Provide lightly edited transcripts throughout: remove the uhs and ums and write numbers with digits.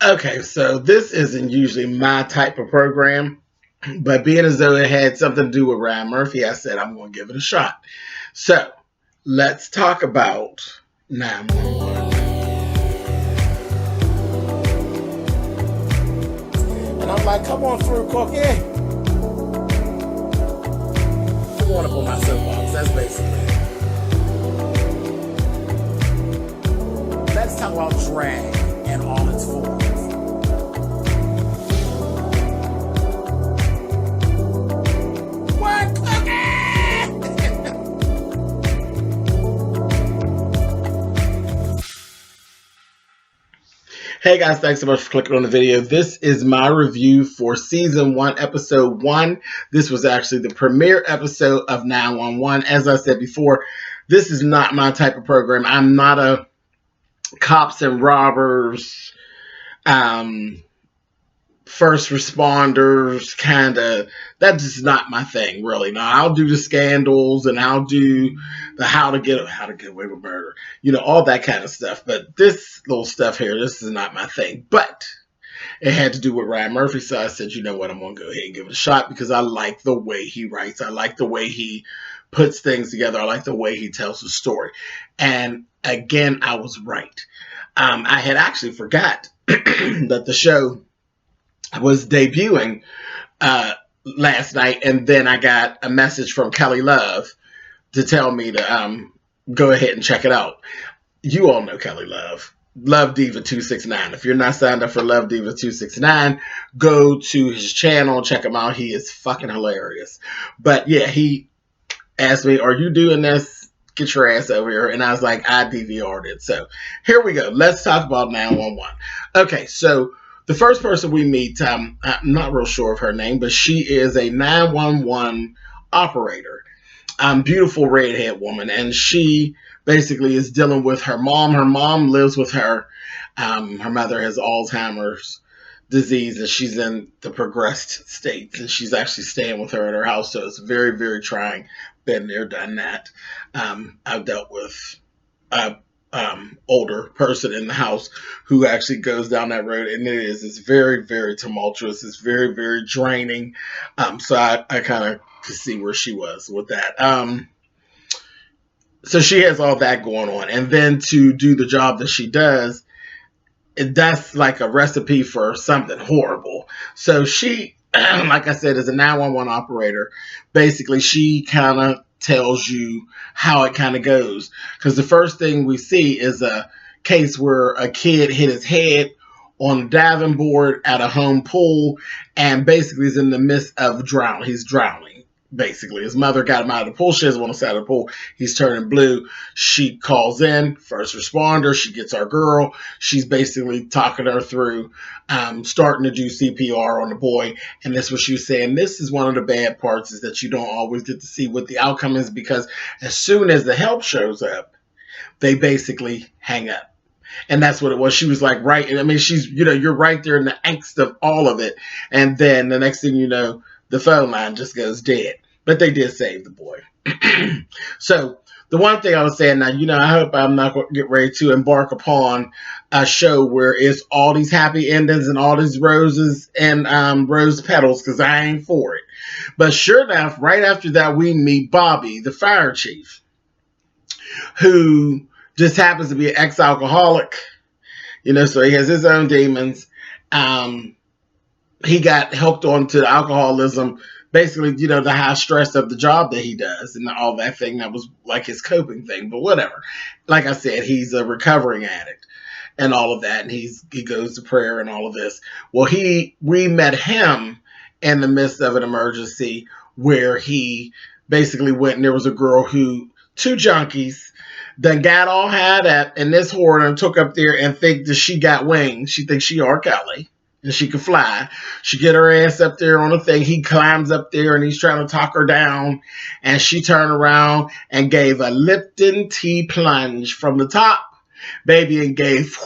Okay, so this isn't usually my type of program, but being as though it had something to do with Ryan Murphy, I said I'm going to give it a shot. So let's talk about 911. And I'm like, come on through, Cookie. I'm going up on my soapbox. That's basically it. Let's talk about drag and all its forms. What, Hey guys, thanks so much for clicking on the video. This is my review for Season 1, Episode 1. This was actually the premiere episode of 911. As I said before, this is not my type of program. I'm not a cops and robbers, first responders kind of. That's just not my thing, really. Now, I'll do the scandals and I'll do the how to get away with murder, all that kind of stuff. But this little stuff here, this is not my thing. But it had to do with Ryan Murphy, so I said, you know what, I'm going to go ahead and give it a shot because I like the way he writes. I like the way he puts things together. I like the way he tells the story. And again, I was right. I had actually forgot that the show was debuting last night, and then I got a message from Kelly Love to tell me to go ahead and check it out. You all know Kelly Love. Love Diva 269. If you're not signed up for Love Diva 269, go to his channel, check him out. He is fucking hilarious. But yeah, he asked me, are you doing this? Get your ass over here. And I was like, I DVR'd it. So here we go. Let's talk about 911. Okay, so the first person we meet, I'm not real sure of her name, but she is a 911 operator. Beautiful redhead woman, and she basically is dealing with her mom. Her mom lives with her. Her mother has Alzheimer's disease, and she's in the progressed states, and she's actually staying with her at her house, so it's very, very trying. Been there, done that. I've dealt with older person in the house who actually goes down that road, and it's very, very tumultuous. It's very, very draining. So I kind of could see where she was with that. So she has all that going on, and then to do the job that she does, that's like a recipe for something horrible. So she, like I said, is a 911 operator. Basically, she kind of tells you how it kind of goes. Because the first thing we see is a case where a kid hit his head on a diving board at a home pool and basically is in the midst of drowning. He's drowning. Basically, his mother got him out of the pool. She has on the side of the pool. He's turning blue. She calls in first responder. She gets our girl. She's basically talking her through starting to do CPR on the boy. And that's what she was saying. This is one of the bad parts, is that you don't always get to see what the outcome is, because as soon as the help shows up, they basically hang up. And that's what it was. She was like, right. I mean, she's, you're right there in the angst of all of it. And then the next thing you know, the phone line just goes dead. But they did save the boy. So the one thing I was saying now, I hope I'm not going to get ready to embark upon a show where it's all these happy endings and all these roses and rose petals, because I ain't for it. But sure enough, right after that, we meet Bobby, the fire chief, who just happens to be an ex-alcoholic. So he has his own demons. He got hooked onto alcoholism, basically, the high stress of the job that he does and all that thing. That was like his coping thing, but whatever. Like I said, he's a recovering addict and all of that. And he goes to prayer and all of this. Well, we met him in the midst of an emergency where he basically went, and there was a girl two junkies that got all had at, and this whore and took up there and think that she got wings. She thinks she R. Kelly. And she could fly. She get her ass up there on the thing. He climbs up there and he's trying to talk her down. And she turned around and gave a Lipton tea plunge from the top, baby, and gave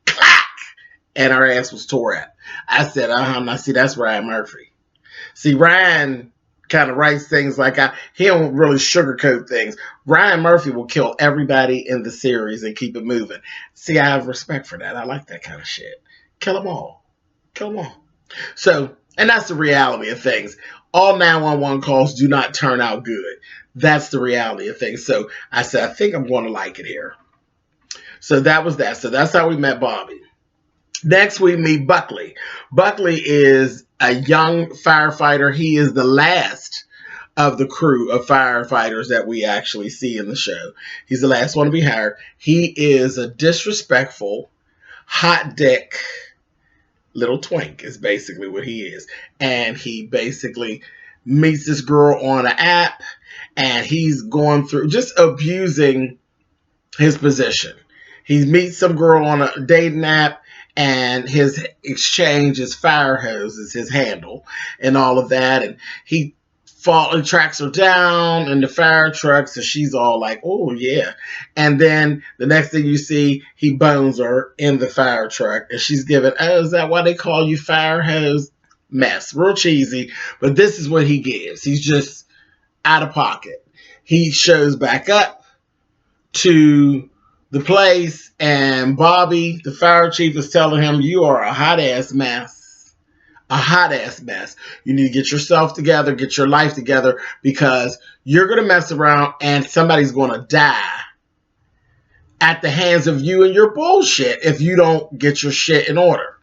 clack, and her ass was tore up. I said, now see, that's Ryan Murphy. See, Ryan kind of writes things like he don't really sugarcoat things. Ryan Murphy will kill everybody in the series and keep it moving. See, I have respect for that. I like that kind of shit. Kill them all. Kill them all. So, and that's the reality of things. All 911 calls do not turn out good. That's the reality of things. So I said, I think I'm going to like it here. So that was that. So that's how we met Bobby. Next, we meet Buckley. Buckley is a young firefighter. He is the last of the crew of firefighters that we actually see in the show. He's the last one to be hired. He is a disrespectful, hot dick little twink is basically what he is. And he basically meets this girl on an app, and he's going through just abusing his position. He meets some girl on a dating app, and his exchange is fire hose is his handle and all of that. And he tracks her down in the fire truck, so she's all like, oh yeah. And then the next thing you see, he bones her in the fire truck, and she's giving, oh, is that why they call you fire hose? Mess. Real cheesy, but this is what he gives. He's just out of pocket. He shows back up to the place, and Bobby, the fire chief, is telling him, you are a hot ass mess. A hot ass mess. You need to get yourself together, get your life together, because you're going to mess around and somebody's going to die at the hands of you and your bullshit if you don't get your shit in order.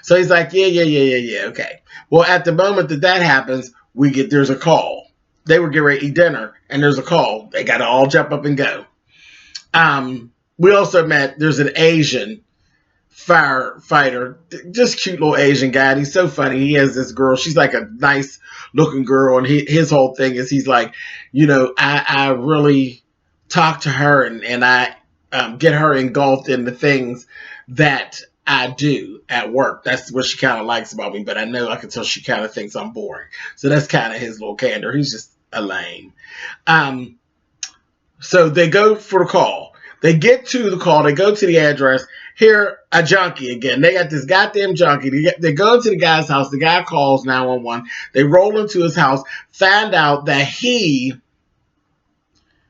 So he's like, yeah, okay. Well, at the moment that happens, there's a call. They were getting ready to eat dinner, and there's a call. They got to all jump up and go. We also met, there's an Asian firefighter, just cute little Asian guy. He's so funny. He has this girl. She's like a nice looking girl, and his whole thing is he's like, I really talk to her, and I get her engulfed in the things that I do at work. That's what she kind of likes about me, but I can tell she kind of thinks I'm boring. So that's kind of his little candor. He's just a lame. So they go for the call. They get to the call. They go to the address. Here, a junkie again. They got this goddamn junkie. They go to the guy's house. The guy calls 911. They roll into his house, find out that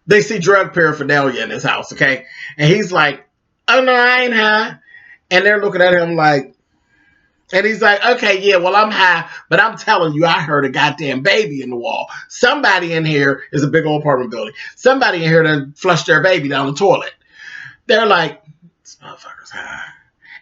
they see drug paraphernalia in his house, okay? And he's like, oh, no, I ain't high. And they're looking at him like, and he's like, okay, yeah, well, I'm high, but I'm telling you, I heard a goddamn baby in the wall. Somebody in here is a big old apartment building. Somebody in here done flushed their baby down the toilet. They're like, this motherfucker's high.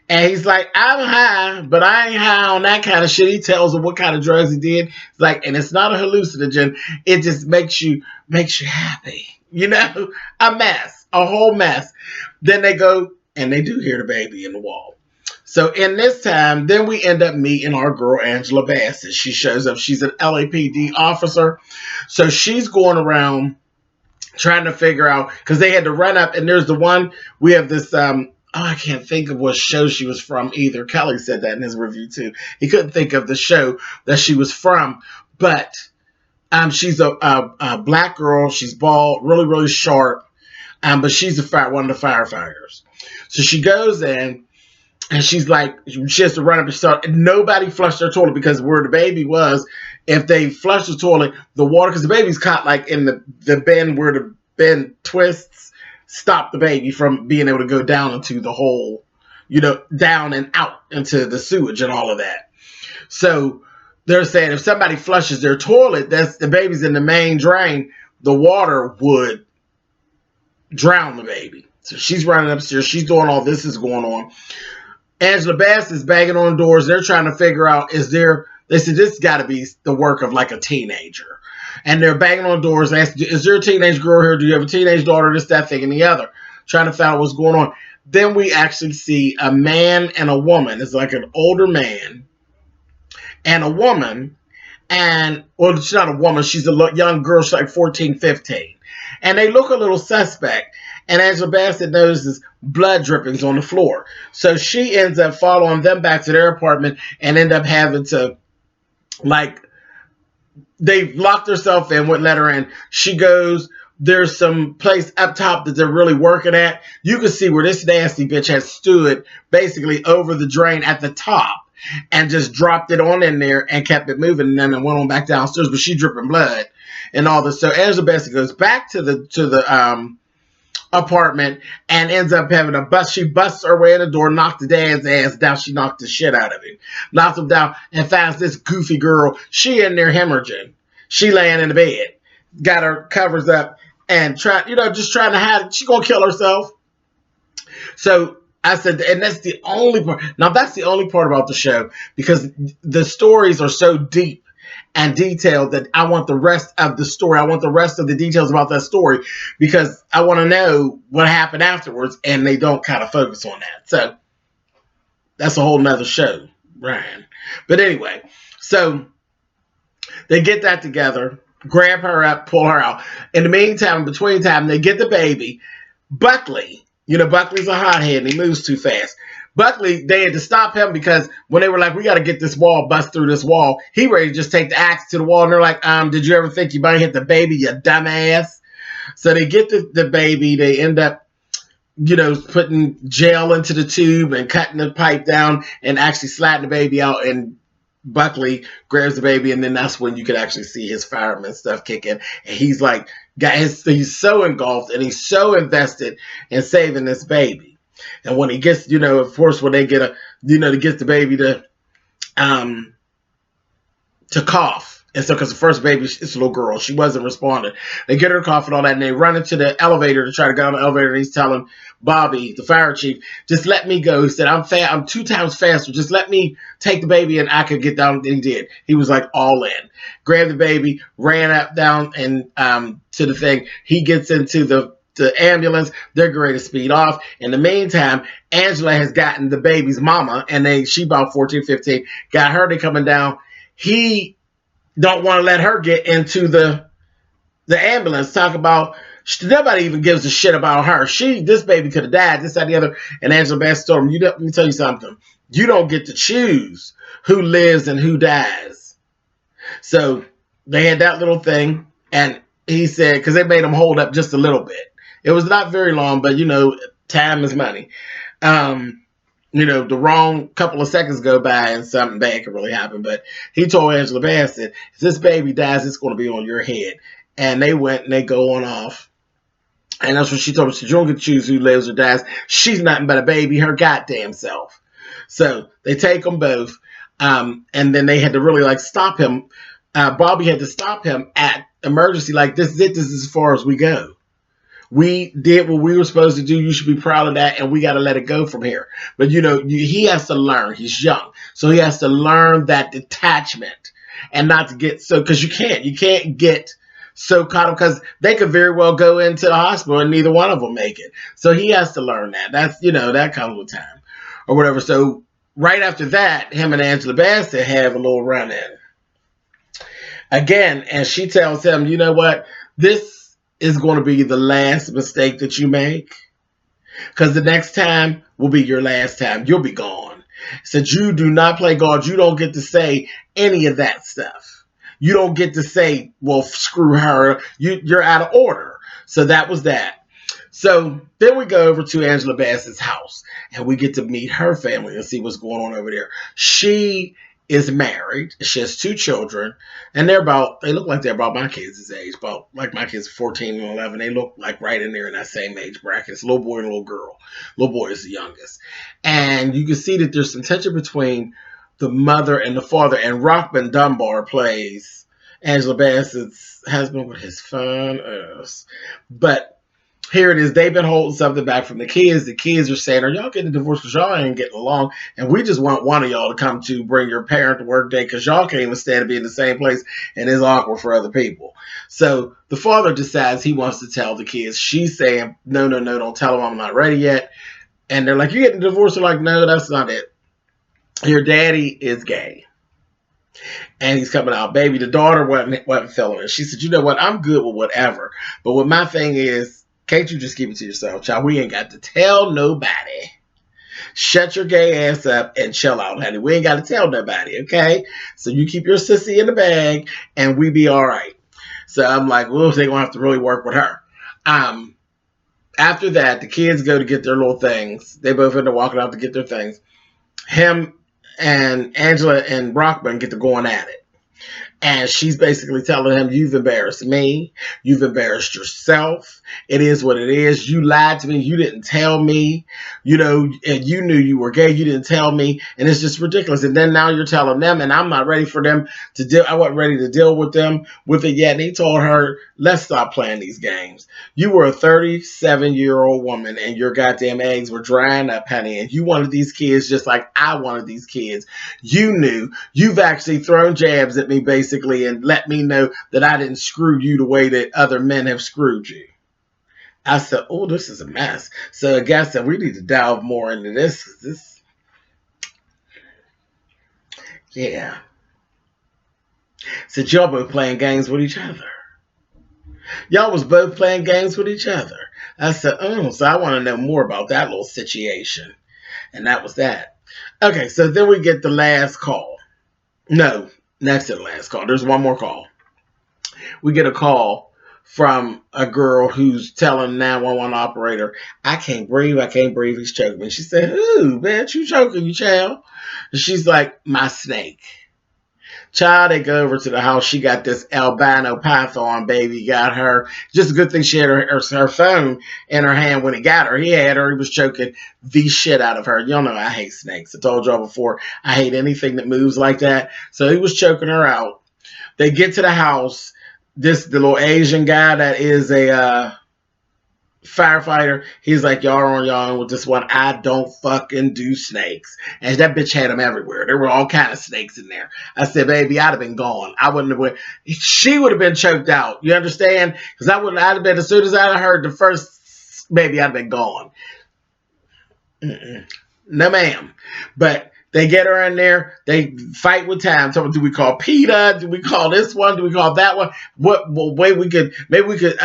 And he's like, I'm high, but I ain't high on that kind of shit. He tells them what kind of drugs he did. He's like, and it's not a hallucinogen. It just makes you happy. A mess, a whole mess. Then they go, and they do hear the baby in the wall. So in this time, then we end up meeting our girl, Angela Bassett. She shows up. She's an LAPD officer. So she's going around trying to figure out, because they had to run up, and there's the one, we have this, I can't think of what show she was from either. Kelly said that in his review too. He couldn't think of the show that she was from, but she's a black girl. She's bald, really, really sharp, but she's one of the firefighters. So she goes in, and she's like, she has to run up and start. Nobody flushed their toilet, because where the baby was, if they flush the toilet, the water, because the baby's caught like in the bend where the bend twists, stop the baby from being able to go down into the hole, down and out into the sewage and all of that. So they're saying if somebody flushes their toilet, that's the baby's in the main drain, the water would drown the baby. So she's running upstairs. She's doing all this is going on. Angela Bass is banging on doors. They're trying to figure out, they said this got to be the work of like a teenager. And they're banging on doors, asking, is there a teenage girl here? Do you have a teenage daughter? This, that, thing, and the other. Trying to find out what's going on. Then we actually see a man and a woman. It's like an older man and a woman. And, well, she's not a woman. She's a young girl. She's like 14, 15. And they look a little suspect. And Angela Bassett notices blood drippings on the floor. So she ends up following them back to their apartment and end up having to, they locked herself in, wouldn't let her in. She goes, there's some place up top that they're really working at. You can see where this nasty bitch has stood basically over the drain at the top and just dropped it on in there and kept it moving, and then went on back downstairs, but she dripping blood and all this. So Angela Bassett goes back to the apartment and ends up having a bust. She busts her way in the door, knocked the dad's ass down. She knocked the shit out of him, knocked him down, and finds this goofy girl. She in there hemorrhaging. She laying in the bed, got her covers up, and just trying to hide it. She gonna kill herself. So I said, and that's the only part. Now that's the only part about the show because the stories are so deep and detailed that I want the rest of the story. I want the rest of the details about that story because I want to know what happened afterwards, and they don't kind of focus on that. So that's a whole nother show, Brian. But anyway, so they get that together, grab her up, pull her out. In the meantime, between time, they get the baby. Buckley, Buckley's a hothead and he moves too fast. Buckley, they had to stop him because when they were like, we got to get this wall, bust through this wall, he ready to just take the axe to the wall. And they're like, did you ever think you might hit the baby, you dumbass? So they get the baby. They end up, putting gel into the tube and cutting the pipe down and actually sliding the baby out. And Buckley grabs the baby, and then that's when you can actually see his fireman stuff kick in. And he's like, he's so engulfed and he's so invested in saving this baby. And when he gets, of course, when they get to get the baby to cough. And so, because the first baby, it's a little girl, she wasn't responding. They get her to cough and all that, and they run into the elevator to try to get on the elevator. And he's telling Bobby, the fire chief, just let me go. He said, I'm 2 times faster. Just let me take the baby and I could get down. And he did. He was like all in. Grabbed the baby, ran up, down, and to the thing. He gets into the ambulance. They're going to speed off. In the meantime, Angela has gotten the baby's mama, and she about 14, 15, got her to coming down. He don't want to let her get into the ambulance. Talk about nobody even gives a shit about her. This baby could have died, this, that, the other. And Angela Bassett told him, let me tell you something. You don't get to choose who lives and who dies. So they had that little thing, and he said, because they made him hold up just a little bit. It was not very long, but time is money. The wrong couple of seconds go by and something bad could really happen. But he told Angela Bassett, if this baby dies, it's going to be on your head. And they went and they go on off. And that's what she told him. She said, you don't get to choose who lives or dies. She's nothing but a baby, her goddamn self. So they take them both. And then they had to really stop him. Bobby had to stop him at emergency. This is it. This is as far as we go. We did what we were supposed to do. You should be proud of that, and we got to let it go from here. But, he has to learn. He's young. So he has to learn that detachment and not to get so, because you can't get so caught up because they could very well go into the hospital and neither one of them make it. So he has to learn that. That's, that comes with time or whatever. So right after that, him and Angela Bassett have a little run in again. And she tells him, you know what, this is going to be the last mistake that you make because the next time will be your last time. You'll be gone. Said you do not play God. You don't get to say any of that stuff. You don't get to say, well, screw her. You're out of order. So that was that. So then we go over to Angela Bassett's house and we get to meet her family and see what's going on over there. She is married. She has 2 children, and they look like they're about my kids' age, about like my kids are 14 and 11. They look like right in there in that same age bracket. It's a little boy and a little girl. Little boy is the youngest. And you can see that there's some tension between the mother and the father, and Rockman Dunbar plays Angela Bassett's husband with his fun ass. But here it is. They've been holding something back from the kids. The kids are saying, are y'all getting divorced because y'all ain't getting along? And we just want one of y'all to come to bring your parent to work day because y'all can't even stand to be in the same place and it's awkward for other people. So the father decides he wants to tell the kids. She's saying, no, don't tell them I'm not ready yet. And they're like, you getting divorced? They're like, no, that's not it. Your daddy is gay. And he's coming out. Baby, the daughter wasn't feeling it. She said, you know what? I'm good with whatever. But what my thing is, can't you just keep it to yourself, child? We ain't got to tell nobody. Shut your gay ass up and chill out, honey. We ain't got to tell nobody, okay? So you keep your sissy in the bag and we be all right. So I'm like, well, they're going to have to really work with her. After that, the kids go to get their little things. They both end up walking out to get their things. Him and Angela and Brockman get to going at it. And she's basically telling him, you've embarrassed me. You've embarrassed yourself. It is what it is. You lied to me. You didn't tell me, and you knew you were gay. You didn't tell me. And it's just ridiculous. And then now you're telling them, and I'm not ready for them to deal. I wasn't ready to deal with them with it yet. And he told her, let's stop playing these games. You were a 37-year-old woman and your goddamn eggs were drying up, honey. And you wanted these kids just like I wanted these kids. You knew. You've actually thrown jabs at me, basically, and let me know that I didn't screw you the way that other men have screwed you. I said, oh, this is a mess. So I guess that we need to delve more into this. Yeah. So y'all both playing games with each other. Y'all was both playing games with each other. I said, oh, so I want to know more about that little situation. And that was that. Okay, so then we get the last call. No, next to the last call. There's one more call. We get a call from a girl who's telling 911 operator, I can't breathe, he's choking me. She said, who, bitch, you choking you, child? And she's like, my snake. Child, they go over to the house. She got this albino python baby. Got her. Just a good thing she had her phone in her hand when he got her. He had her. He was choking the shit out of her. Y'all know I hate snakes. I told y'all before. I hate anything that moves like that. So he was choking her out. They get to the house. The little Asian guy that is a firefighter, he's like, y'all are on y'all own with this one. I don't fucking do snakes. And that bitch had them everywhere. There were all kind of snakes in there. I said, baby, I'd have been gone. I wouldn't have went. She would have been choked out. You understand? Because I'd have been, as soon as I heard the first baby, I'd have been gone. No, ma'am. But they get her in there. They fight with time. So do we call PETA? Do we call this one? Do we call that one? What way we could, maybe we could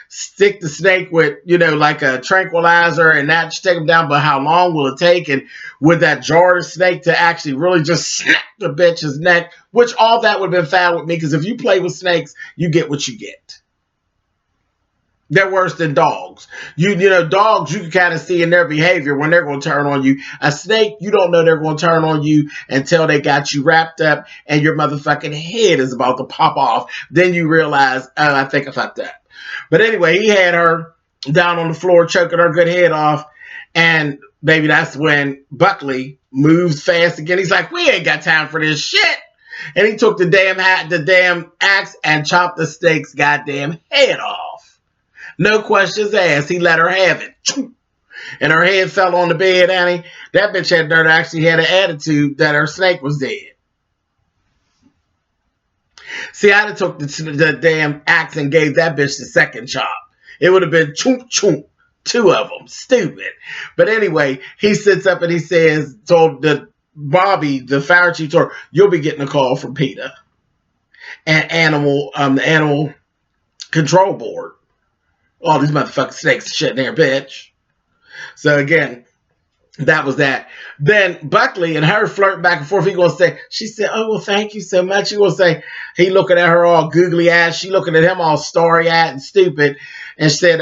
stick the snake with, like a tranquilizer and that take him down. But how long will it take? And would that jar the snake to actually really just snap the bitch's neck? Which all that would have been fine with me. Because if you play with snakes, you get what you get. They're worse than dogs. Dogs, you can kind of see in their behavior when they're going to turn on you. A snake, you don't know they're going to turn on you until they got you wrapped up and your motherfucking head is about to pop off. Then you realize, oh, I think I fucked up. But anyway, he had her down on the floor, choking her good head off. And baby, that's when Buckley moves fast again. He's like, we ain't got time for this shit. And he took the damn axe and chopped the snake's goddamn head off. No questions asked. He let her have it. And her head fell on the bed, Annie. That bitch had nerve actually had an attitude that her snake was dead. See, I'd have took the damn axe and gave that bitch the second chop. It would have been choomp choomp. Two of them. Stupid. But anyway, he sits up and he says, told the Bobby, the fire chief, told her, you'll be getting a call from PETA and the animal control board. All these motherfucking snakes and shit in there, bitch. So again, that was that. Then Buckley and her flirting back and forth. She said, oh, well, thank you so much. He gonna say, he looking at her all googly eyed. She looking at him all starry eyed and stupid. And said,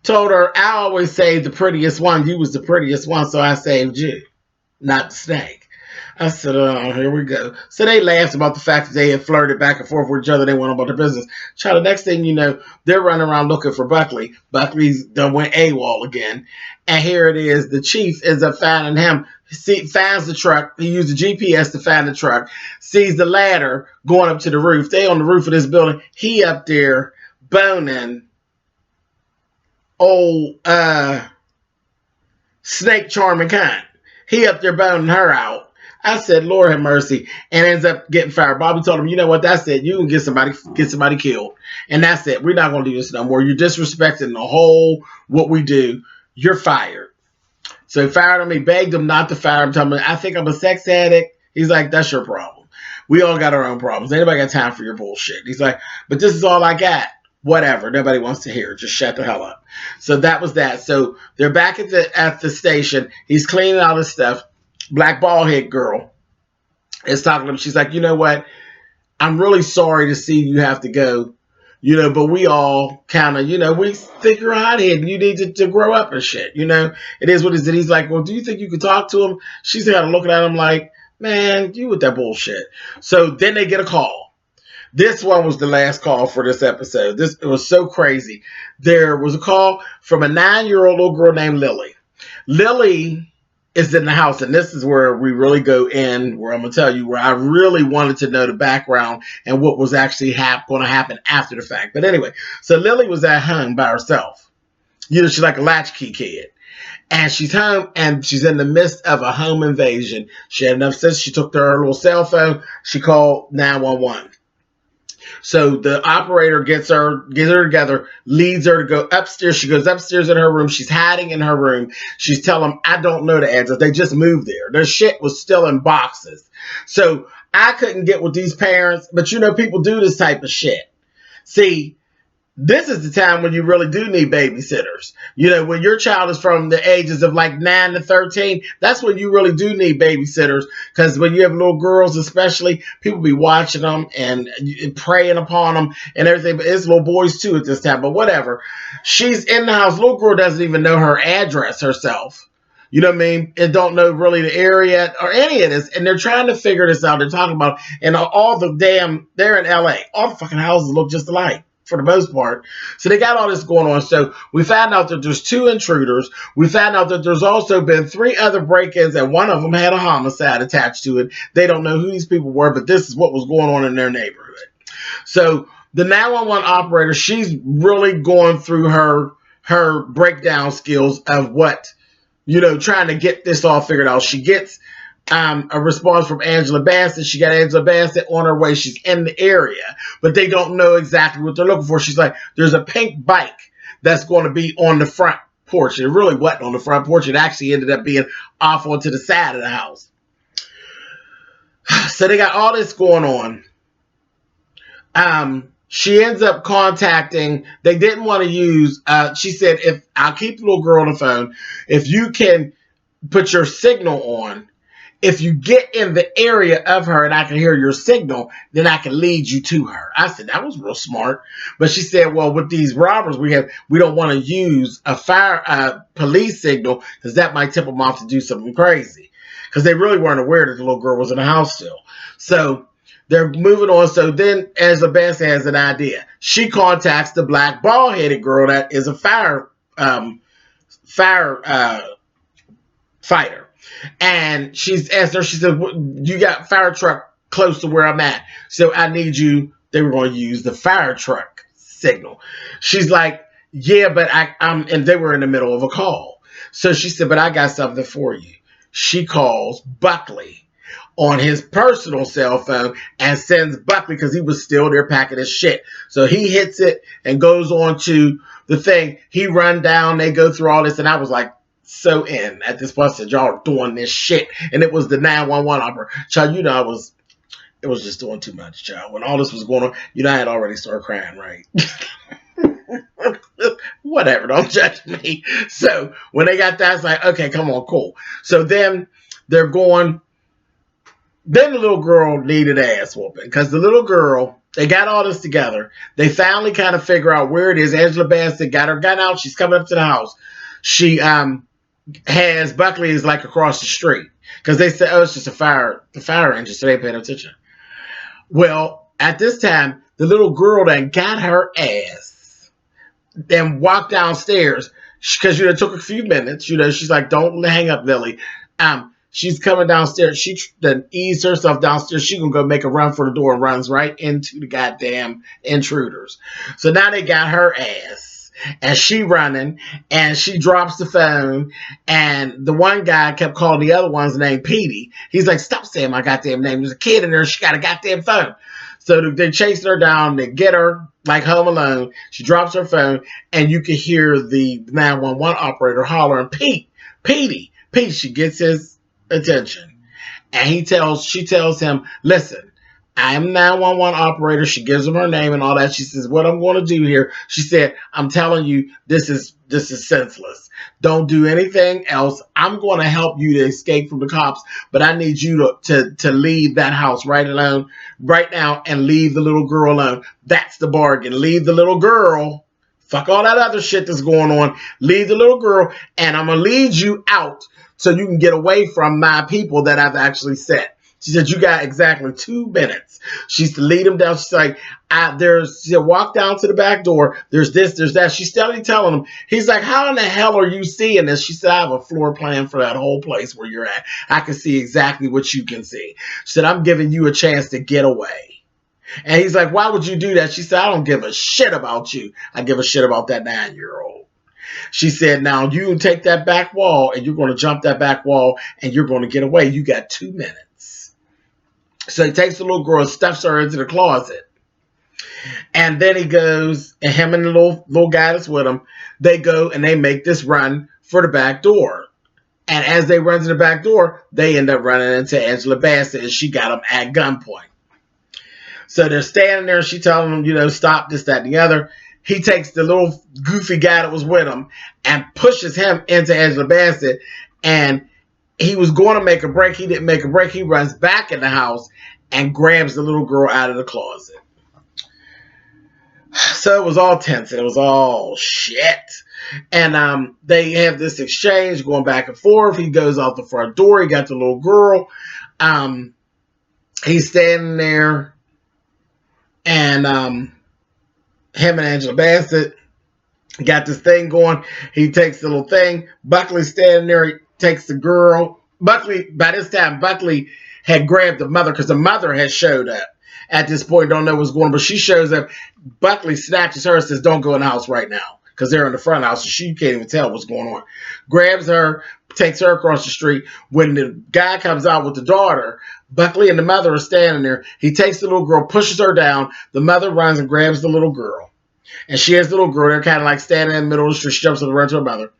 told her, I always say the prettiest one. You was the prettiest one, so I saved you, not the snake. I said, oh, here we go. So they laughed about the fact that they had flirted back and forth with each other. They went about their business. Child, the next thing you know, they're running around looking for Buckley. Buckley's done went AWOL again. And here it is. The chief ends up finding him. Finds the truck. He used the GPS to find the truck. Sees the ladder going up to the roof. They on the roof of this building. He up there boning old snake charming kind. He up there boning her out. I said, Lord have mercy, and ends up getting fired. Bobby told him, you know what, that's it. You can get somebody killed. And that's it. We're not going to do this no more. You're disrespecting the whole what we do. You're fired. So he fired him. He begged him not to fire him. Told him, I think I'm a sex addict. He's like, that's your problem. We all got our own problems. Anybody got time for your bullshit? He's like, but this is all I got. Whatever. Nobody wants to hear it. Just shut the hell up. So that was that. So they're back at the station. He's cleaning all his stuff. Black bald head girl is talking to him. She's like, you know what? I'm really sorry to see you have to go, But we all kind of, we think you're a hothead and you need to grow up and shit. It is what it is. And he's like, well, do you think you could talk to him? She's kind of looking at him like, man, you with that bullshit. So then they get a call. This one was the last call for this episode. It was so crazy. There was a call from a 9-year-old little girl named Lily. Lily is in the house, and this is where we really go in, where I'm going to tell you where I really wanted to know the background and what was actually going to happen after the fact. But anyway, so Lily was at home by herself. She's like a latchkey kid. And she's home, and she's in the midst of a home invasion. She had enough sense. She took her little cell phone. She called 911. So the operator gets her together, leads her to go upstairs. She goes upstairs in her room. She's hiding in her room. She's telling them, I don't know the address. They just moved there. Their shit was still in boxes. So I couldn't get with these parents, but people do this type of shit. See, this is the time when you really do need babysitters. When your child is from the ages of like 9 to 13, that's when you really do need babysitters. Because when you have little girls, especially, people be watching them and preying upon them and everything. But it's little boys too at this time. But whatever. She's in the house. Little girl doesn't even know her address herself. You know what I mean? And don't know really the area or any of this. And they're trying to figure this out. They're talking about, and they're in LA. All the fucking houses look just alike, for the most part. So they got all this going on. So we found out that there's 2 intruders. We found out that there's also been 3 other break-ins, and one of them had a homicide attached to it. They don't know who these people were, but this is what was going on in their neighborhood. So the 911 operator, she's really going through her breakdown skills of what, trying to get this all figured out. She gets a response from Angela Bassett. She got Angela Bassett on her way. She's in the area, but they don't know exactly what they're looking for. She's like, there's a pink bike that's going to be on the front porch. It really wasn't on the front porch. It actually ended up being off onto the side of the house. So they got all this going on. She ends up contacting, they didn't want to use, she said, if I'll keep the little girl on the phone, if you can put your signal on, if you get in the area of her and I can hear your signal, then I can lead you to her. I said, that was real smart. But she said, well, with these robbers we don't want to use a police signal because that might tip them off to do something crazy. Because they really weren't aware that the little girl was in the house still. So they're moving on. So then Angela Bassett has an idea. She contacts the black bald-headed girl that is a fighter. And she's asked her, she said, you got fire truck close to where I'm at. So I need you. They were going to use the fire truck signal. She's like, yeah, but and they were in the middle of a call. So she said, but I got something for you. She calls Buckley on his personal cell phone and sends Buckley, because he was still there packing his shit. So he hits it and goes on to the thing. He run down, they go through all this, and I was like, so in at this point, said, y'all are doing this shit. And it was the 911 operator. Child, it was just doing too much, child. When all this was going on, I had already started crying, right? Whatever, don't judge me. So when they got that, it's like, okay, come on, cool. So then they're going, then the little girl needed ass whooping, because the little girl, they got all this together. They finally kind of figure out where it is. Angela Bassett got her gun out. She's coming up to the house. She has Buckley is like across the street, because they said, oh, it's just the fire engine, so they ain't paying attention. Well, at this time, the little girl then got her ass and walked downstairs, because it took a few minutes. She's like, don't hang up, Lily. She's coming downstairs. She then eased herself downstairs. She gonna go make a run for the door and runs right into the goddamn intruders. So now they got her ass, and she running, and she drops the phone, and the one guy kept calling the other one's name Petey. He's like, stop saying my goddamn name. There's a kid in there. She got a goddamn phone. So they chased her down. They get her like Home Alone. She drops her phone, and you can hear the 911 operator hollering, Petey. She gets his attention, and she tells him, listen, I am 911 operator. She gives him her name and all that. She says, what I'm going to do here, she said, I'm telling you, this is senseless. Don't do anything else. I'm going to help you to escape from the cops, but I need you to leave that house right now and leave the little girl alone. That's the bargain. Leave the little girl. Fuck all that other shit that's going on. Leave the little girl, and I'm going to lead you out so you can get away from my people that I've actually set. She said, you got exactly 2 minutes. She's to lead him down. She's like, she walk down to the back door. There's this, there's that. She's steadily telling him. He's like, how in the hell are you seeing this? She said, I have a floor plan for that whole place where you're at. I can see exactly what you can see. She said, I'm giving you a chance to get away. And he's like, why would you do that? She said, I don't give a shit about you. I give a shit about that 9-year-old. She said, now you take that back wall and you're going to jump that back wall and you're going to get away. You got 2 minutes. So he takes the little girl and stuffs her into the closet. And then he goes, and him and the little guy that's with him, they go and they make this run for the back door. And as they run to the back door, they end up running into Angela Bassett, and she got them at gunpoint. So they're standing there, and she telling them, stop this, that, and the other. He takes the little goofy guy that was with him and pushes him into Angela Bassett, and he was going to make a break. He didn't make a break. He runs back in the house and grabs the little girl out of the closet. So it was all tense. And it was all shit. And they have this exchange going back and forth. He goes out the front door. He got the little girl. He's standing there. And him and Angela Bassett got this thing going. He takes the little thing. Buckley's standing there. He takes the girl. By this time, Buckley had grabbed the mother because the mother had showed up at this point. Don't know what's going on, but she shows up. Buckley snatches her and says, don't go in the house right now because they're in the front house. So she can't even tell what's going on. Grabs her, takes her across the street. When the guy comes out with the daughter, Buckley and the mother are standing there. He takes the little girl, pushes her down. The mother runs and grabs the little girl. And she has the little girl. They're kind of like standing in the middle of the street. She jumps up and runs to her mother.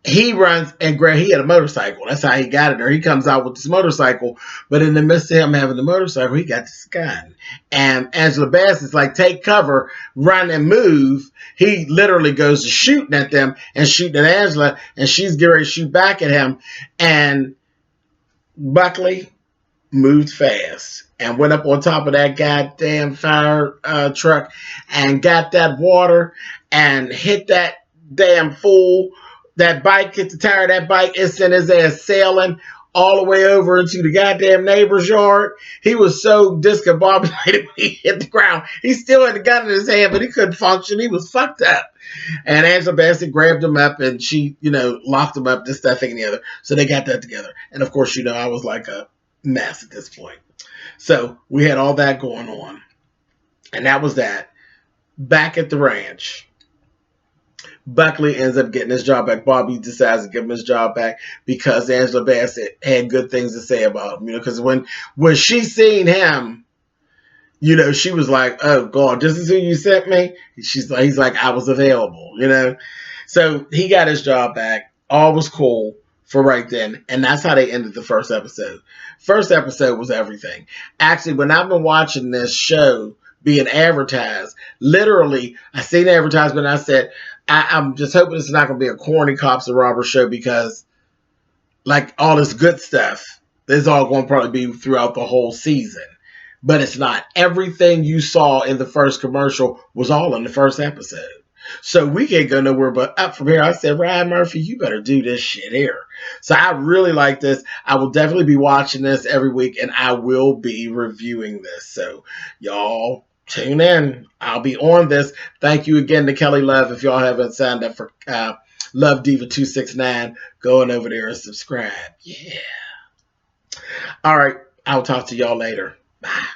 He runs and he had a motorcycle. That's how he got it there. He comes out with this motorcycle, but in the midst of him having the motorcycle, he got this gun. And Angela Bassett's like, take cover, run and move. He literally goes to shooting at them and shooting at Angela, and she's getting ready to shoot back at him. And Buckley moved fast and went up on top of that goddamn fire truck and got that water and hit that damn fool. That bike hit the tire of that bike. It sent his ass sailing all the way over into the goddamn neighbor's yard. He was so discombobulated when he hit the ground. He still had the gun in his hand, but he couldn't function. He was fucked up. And Angela Bassett grabbed him up and she, locked him up, this, that, thing, and the other. So they got that together. And of course, I was like a mess at this point. So we had all that going on. And that was that. Back at the ranch, Buckley ends up getting his job back. Bobby decides to give him his job back because Angela Bassett had good things to say about him. Because when she seen him, she was like, "Oh God, this is who you sent me." He's like, "I was available," So he got his job back. All was cool for right then, and that's how they ended the first episode. First episode was everything. Actually, when I've been watching this show being advertised, literally, I seen the advertisement and I said, I'm just hoping it's not going to be a corny cops and robbers show because, like, all this good stuff, is all going to probably be throughout the whole season. But it's not. Everything you saw in the first commercial was all in the first episode. So we can't go nowhere but up from here. I said, Ryan Murphy, you better do this shit here. So I really like this. I will definitely be watching this every week, and I will be reviewing this. So y'all tune in. I'll be on this. Thank you again to Kelly Love. If y'all haven't signed up for Love Diva 269, go on over there and subscribe. Yeah. All right. I'll talk to y'all later. Bye.